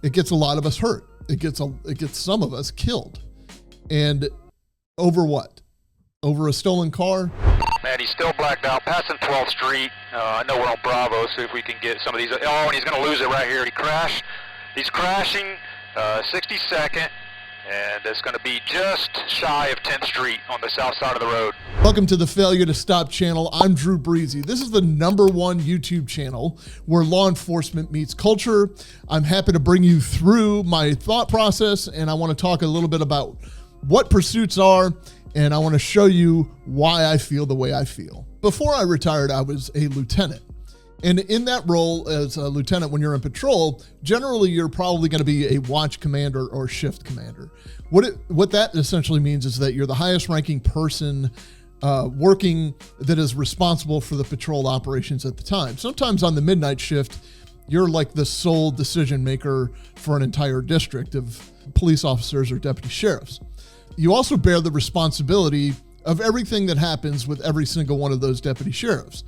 It gets a lot of us hurt. It gets some of us killed. And over what? Over a stolen car? Man, he's still blacked out, passing 12th Street. I know we're on Bravo, so if we can get some of these. Oh, and he's going to lose it right here. He's crashing 62nd, and it's going to be just shy of 10th Street on the south side of the road. Welcome to the Failure to Stop channel. I'm Drew Breasy. This is the #1 YouTube channel where law enforcement meets culture. I'm happy to bring you through my thought process, and I want to talk a little bit about what pursuits are, and I want to show you why I feel the way I feel. Before I retired, I was a lieutenant. And in that role as a lieutenant, when you're in patrol, generally you're probably going to be a watch commander or shift commander. What that essentially means is that you're the highest ranking person working that is responsible for the patrol operations at the time. Sometimes on the midnight shift, you're like the sole decision maker for an entire district of police officers or deputy sheriffs. You also bear the responsibility of everything that happens with every single one of those deputy sheriffs.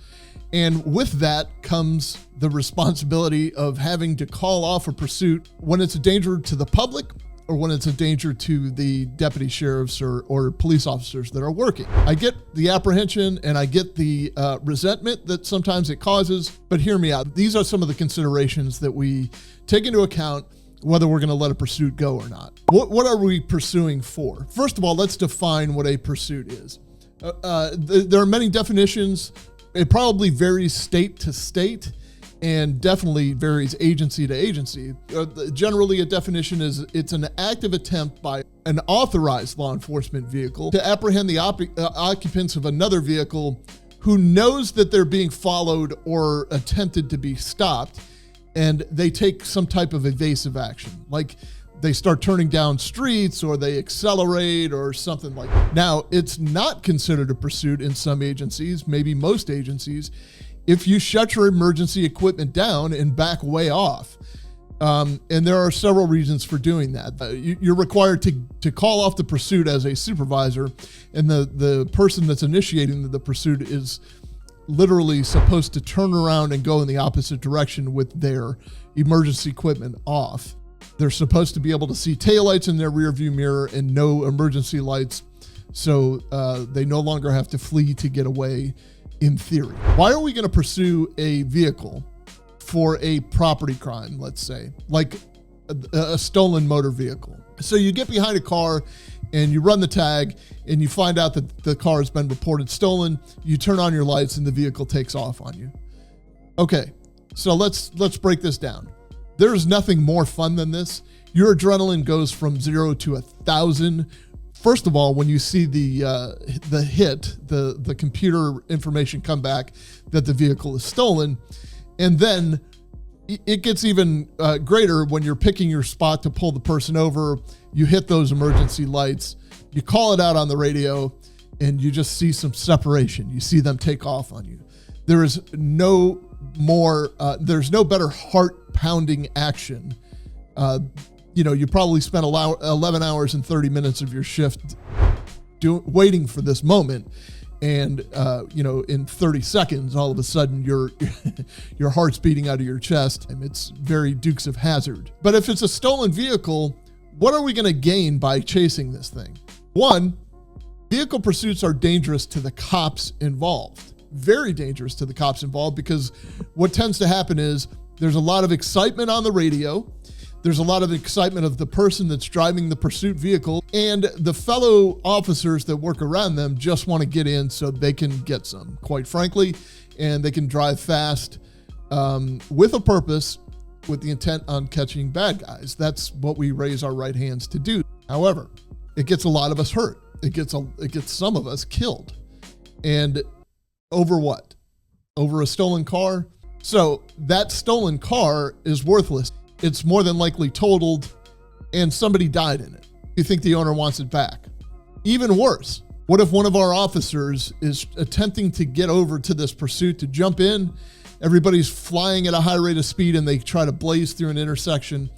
And with that comes the responsibility of having to call off a pursuit when it's a danger to the public or when it's a danger to the deputy sheriffs or police officers that are working. I get the apprehension and I get the resentment that sometimes it causes, but hear me out. These are some of the considerations that we take into account whether we're going to let a pursuit go or not. What are we pursuing for? First of all, let's define what a pursuit is. There are many definitions. It probably varies state to state and definitely varies agency to agency. Generally, a definition is it's an active attempt by an authorized law enforcement vehicle to apprehend the occupants of another vehicle who knows that they're being followed or attempted to be stopped, and they take some type of evasive action, like they start turning down streets or they accelerate or something like that. Now, it's not considered a pursuit in some agencies, maybe most agencies, if you shut your emergency equipment down and back way off. And there are several reasons for doing that. You're required to call off the pursuit as a supervisor, and the person that's initiating the pursuit is literally supposed to turn around and go in the opposite direction with their emergency equipment off. They're supposed to be able to see taillights in their rearview mirror and no emergency lights, so they no longer have to flee to get away in theory. Why are we going to pursue a vehicle for a property crime, let's say, like a stolen motor vehicle? So you get behind a car and you run the tag and you find out that the car has been reported stolen. You turn on your lights and the vehicle takes off on you. Okay, so let's break this down. There's nothing more fun than this. Your adrenaline goes from 0 to 1,000. First of all, when you see the computer information come back that the vehicle is stolen, and then it gets even greater when you're picking your spot to pull the person over. You hit those emergency lights, you call it out on the radio, and you just see some separation. You see them take off on you. There is no better heart-pounding action. You probably spent 11 hours and 30 minutes of your shift waiting for this moment. And, in 30 seconds, all of a sudden your heart's beating out of your chest. And it's very Dukes of Hazzard. But if it's a stolen vehicle, what are we going to gain by chasing this thing? One, vehicle pursuits are dangerous to the cops involved. Very dangerous to the cops involved, because what tends to happen is there's a lot of excitement on the radio. There's a lot of excitement of the person that's driving the pursuit vehicle, and the fellow officers that work around them just want to get in so they can get some, quite frankly, and they can drive fast with a purpose, with the intent on catching bad guys. That's what we raise our right hands to do. However, it gets a lot of us hurt. It gets some of us killed. And over what? Over a stolen car? So that stolen car is worthless. It's more than likely totaled and somebody died in it. You think the owner wants it back? Even worse, what if one of our officers is attempting to get over to this pursuit to jump in? Everybody's flying at a high rate of speed and they try to blaze through an intersection,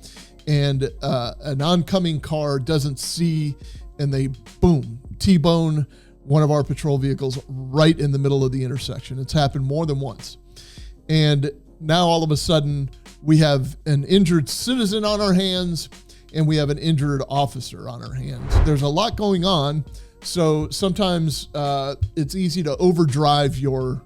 and an oncoming car doesn't see, and they, boom, T-bone one of our patrol vehicles right in the middle of the intersection. It's happened more than once. And now all of a sudden, we have an injured citizen on our hands, and we have an injured officer on our hands. There's a lot going on, so sometimes it's easy to overdrive your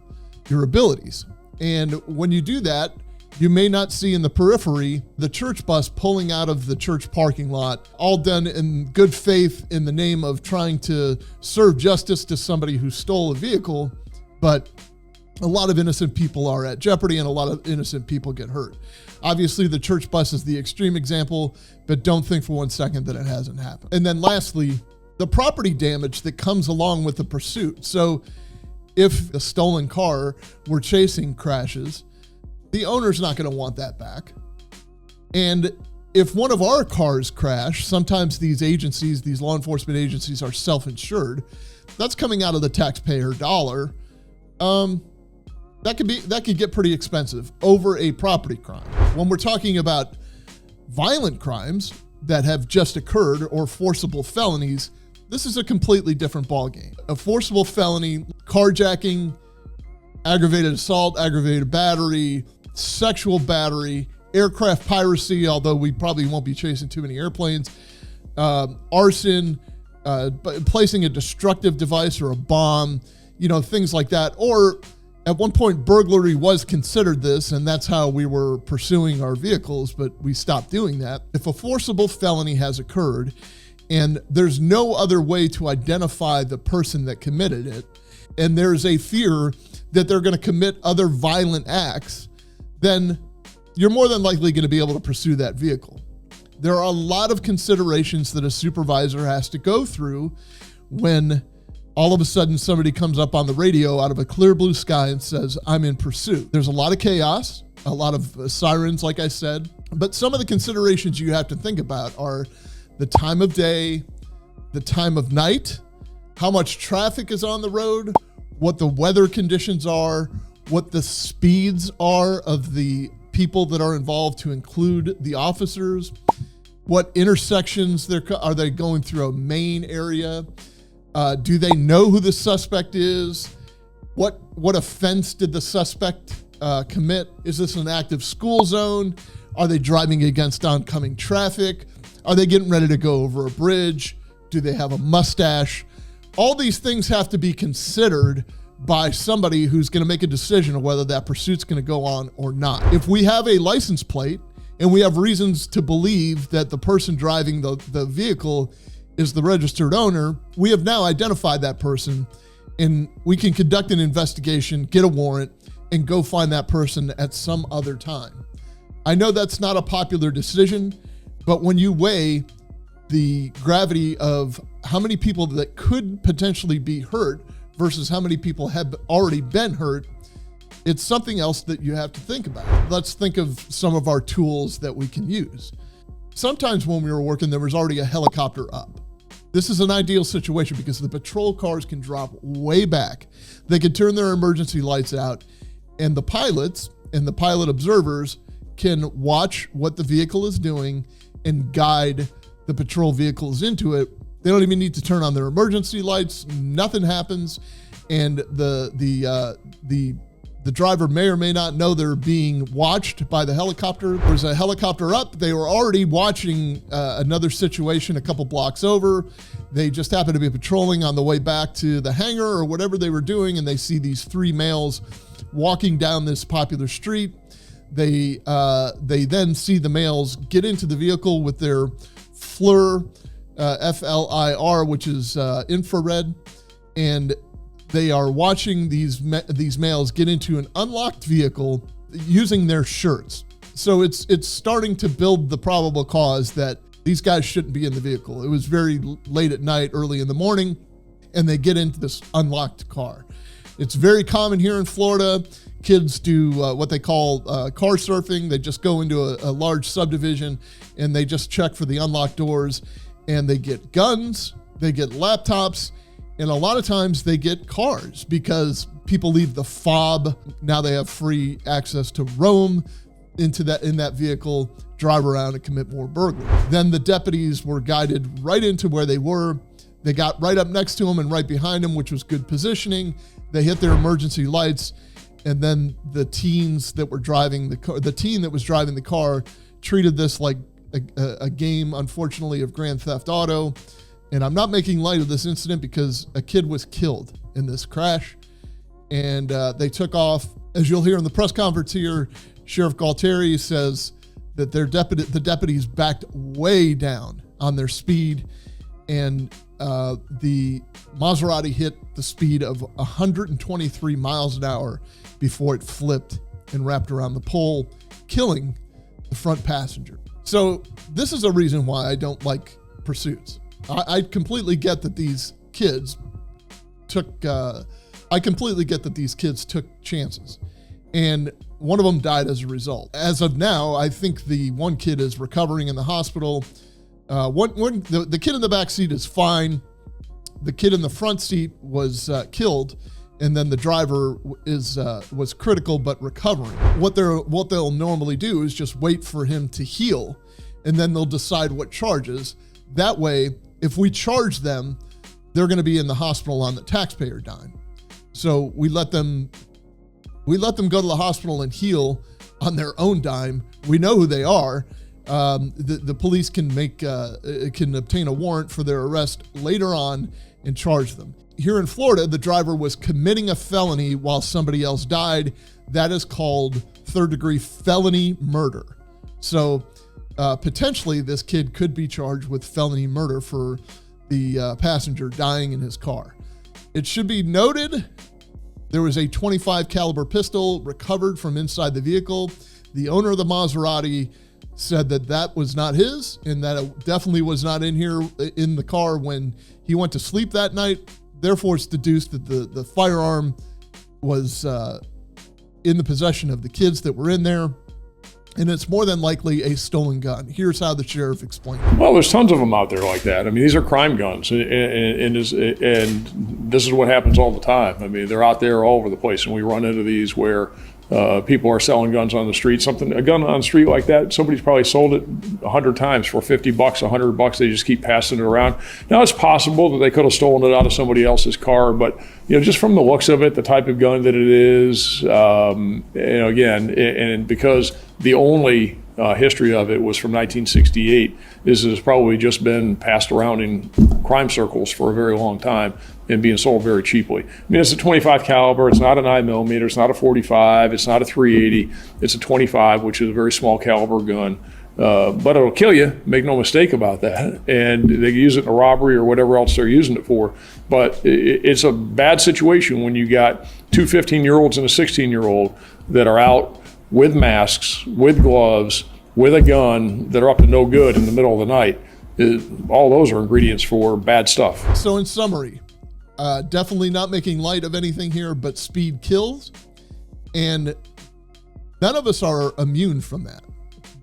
abilities. And when you do that, you may not see in the periphery the church bus pulling out of the church parking lot, all done in good faith in the name of trying to serve justice to somebody who stole a vehicle, but a lot of innocent people are at jeopardy and a lot of innocent people get hurt. Obviously, the church bus is the extreme example, but don't think for 1 second that it hasn't happened. And then lastly, the property damage that comes along with the pursuit. So if a stolen car we're chasing crashes, the owner's not going to want that back. And if one of our cars crash, sometimes these agencies, these law enforcement agencies are self-insured. That's coming out of the taxpayer dollar. That could get pretty expensive over a property crime. When we're talking about violent crimes that have just occurred or forcible felonies, this is a completely different ballgame. A forcible felony, carjacking, aggravated assault, aggravated battery, sexual battery, aircraft piracy, although we probably won't be chasing too many airplanes, arson, placing a destructive device or a bomb, things like that. Or at one point, burglary was considered this, and that's how we were pursuing our vehicles, but we stopped doing that. If a forcible felony has occurred and there's no other way to identify the person that committed it, and there's a fear that they're going to commit other violent acts, then you're more than likely going to be able to pursue that vehicle. There are a lot of considerations that a supervisor has to go through when all of a sudden somebody comes up on the radio out of a clear blue sky and says, I'm in pursuit. There's a lot of chaos, a lot of sirens, like I said, but some of the considerations you have to think about are the time of day, the time of night, how much traffic is on the road, what the weather conditions are, what the speeds are of the people that are involved, to include the officers, what intersections are they going through, a main area? Do they know who the suspect is? What offense did the suspect commit? Is this an active school zone? Are they driving against oncoming traffic? Are they getting ready to go over a bridge? Do they have a mustache? All these things have to be considered by somebody who's going to make a decision of whether that pursuit's going to go on or not. If we have a license plate and we have reasons to believe that the person driving the vehicle is the registered owner, we have now identified that person, and we can conduct an investigation, get a warrant, and go find that person at some other time. I know that's not a popular decision, but when you weigh the gravity of how many people that could potentially be hurt versus how many people have already been hurt, it's something else that you have to think about. Let's think of some of our tools that we can use. Sometimes when we were working, there was already a helicopter up. This is an ideal situation because the patrol cars can drop way back. They can turn their emergency lights out, and the pilots and the pilot observers can watch what the vehicle is doing and guide the patrol vehicles into it. They don't even need to turn on their emergency lights. Nothing happens, and the driver may or may not know they're being watched by the helicopter. There's a helicopter up. They were already watching another situation a couple blocks over. They just happened to be patrolling on the way back to the hangar or whatever they were doing, and they see these three males walking down this popular street. They then see the males get into the vehicle with their FLIR, F-L-I-R, which is infrared, and they are watching these males get into an unlocked vehicle using their shirts. So it's starting to build the probable cause that these guys shouldn't be in the vehicle. It was very late at night, early in the morning, and they get into this unlocked car. It's very common here in Florida. Kids do what they call car surfing. They just go into a large subdivision and they just check for the unlocked doors, and they get guns, they get laptops, and a lot of times they get cars because people leave the fob. Now they have free access to roam in that vehicle, drive around and commit more burglary. Then the deputies were guided right into where they were. They got right up next to them and right behind them, which was good positioning. They hit their emergency lights, And then the teens that were driving the car, the teen that was driving the car, treated this like a game, unfortunately, of Grand Theft Auto. And I'm not making light of this incident because a kid was killed in this crash. And they took off. As you'll hear in the press conference here, Sheriff Galtieri says that the deputies backed way down on their speed, and the Maserati hit the speed of 123 miles an hour before it flipped and wrapped around the pole, killing the front passenger. So this is a reason why I don't like pursuits. I completely get that these kids took chances, and one of them died as a result. As of now, I think the one kid is recovering in the hospital. The kid in the back seat is fine. The kid in the front seat was killed, and then the driver was critical but recovering. What they'll normally do is just wait for him to heal, and then they'll decide what charges. That way, if we charge them, they're going to be in the hospital on the taxpayer dime. So we let them go to the hospital and heal on their own dime. We know who they are. The police can obtain a warrant for their arrest later on and charge them. Here in Florida, the driver was committing a felony while somebody else died. That is called third-degree felony murder. So potentially this kid could be charged with felony murder for the passenger dying in his car. It should be noted there was a .25 caliber pistol recovered from inside the vehicle. The owner of the Maserati said that was not his, and that it definitely was not in the car when he went to sleep that night. Therefore, it's deduced that the firearm was in the possession of the kids that were in there, and it's more than likely a stolen gun. Here's how the sheriff explained it. Well, there's tons of them out there like that. I mean, these are crime guns, and this is what happens all the time. I mean, they're out there all over the place, and we run into these where people are selling guns on the street. A gun on the street like that, somebody's probably sold it 100 times for $50, $100. They just keep passing it around. Now, it's possible that they could have stolen it out of somebody else's car, but just from the looks of it, the type of gun that it is, again, and because the only history of it was from 1968, this has probably just been passed around in crime circles for a very long time and being sold very cheaply. I mean, it's a .25 caliber. It's not a 9mm. It's not a .45. It's not a .380. It's a .25, which is a very small caliber gun. But it'll kill you. Make no mistake about that. And they use it in a robbery or whatever else they're using it for. But it's a bad situation when you got two 15-year-olds and a 16-year-old that are out with masks, with gloves, with a gun that are up to no good in the middle of the night. All those are ingredients for bad stuff. So in summary, definitely not making light of anything here, but speed kills. And none of us are immune from that.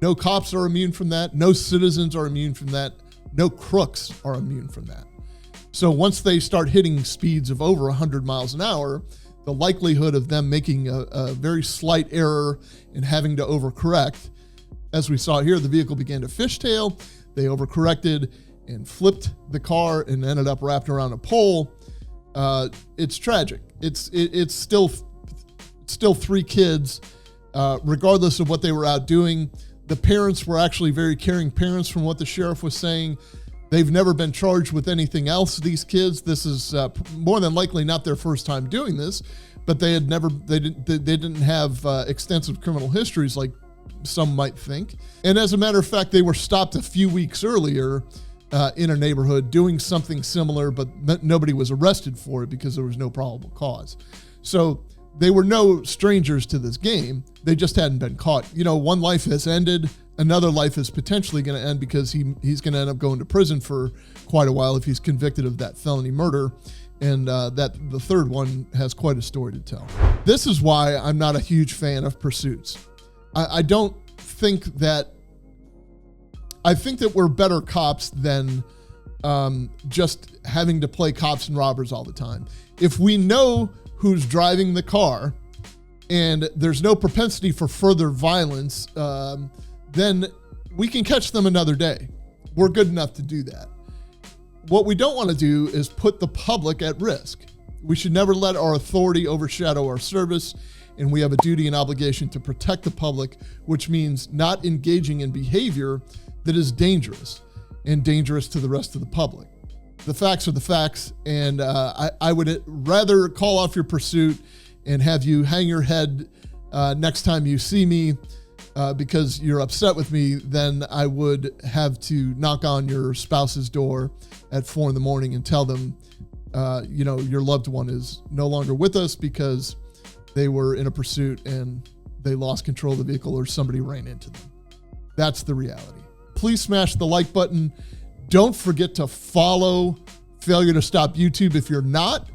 No cops are immune from that. No citizens are immune from that. No crooks are immune from that. So once they start hitting speeds of over 100 miles an hour, the likelihood of them making a very slight error and having to overcorrect, as we saw here, the vehicle began to fishtail. They overcorrected and flipped the car and ended up wrapped around a pole. It's tragic. It's still three kids, regardless of what they were out doing. The parents were actually very caring parents, from what the sheriff was saying. They've never been charged with anything else, these kids. This is more than likely not their first time doing this, but they didn't have extensive criminal histories like some might think. And as a matter of fact, they were stopped a few weeks earlier in a neighborhood doing something similar, but nobody was arrested for it because there was no probable cause. So they were no strangers to this game. They just hadn't been caught. One life has ended. Another life is potentially going to end because he's going to end up going to prison for quite a while if he's convicted of that felony murder. And that the third one has quite a story to tell. This is why I'm not a huge fan of pursuits. I think that we're better cops than just having to play cops and robbers all the time. If we know who's driving the car and there's no propensity for further violence, then we can catch them another day. We're good enough to do that. What we don't want to do is put the public at risk. We should never let our authority overshadow our service. and we have a duty and obligation to protect the public, which means not engaging in behavior that is dangerous and dangerous to the rest of the public. The facts are the facts, and I would rather call off your pursuit and have you hang your head next time you see me because you're upset with me than I would have to knock on your spouse's door at 4 a.m. and tell them, your loved one is no longer with us because they were in a pursuit and they lost control of the vehicle or somebody ran into them. That's the reality. Please smash the like button. Don't forget to follow Failure to Stop YouTube if you're not,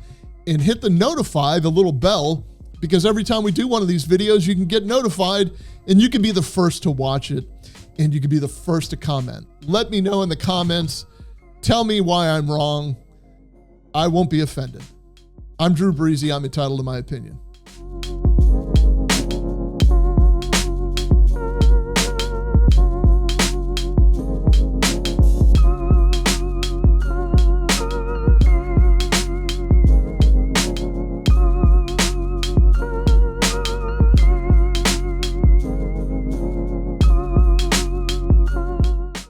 and hit the notify, the little bell, because every time we do one of these videos, you can get notified and you can be the first to watch it and you can be the first to comment. Let me know in the comments. Tell me why I'm wrong. I won't be offended. I'm Drew Breasy. I'm entitled to my opinion.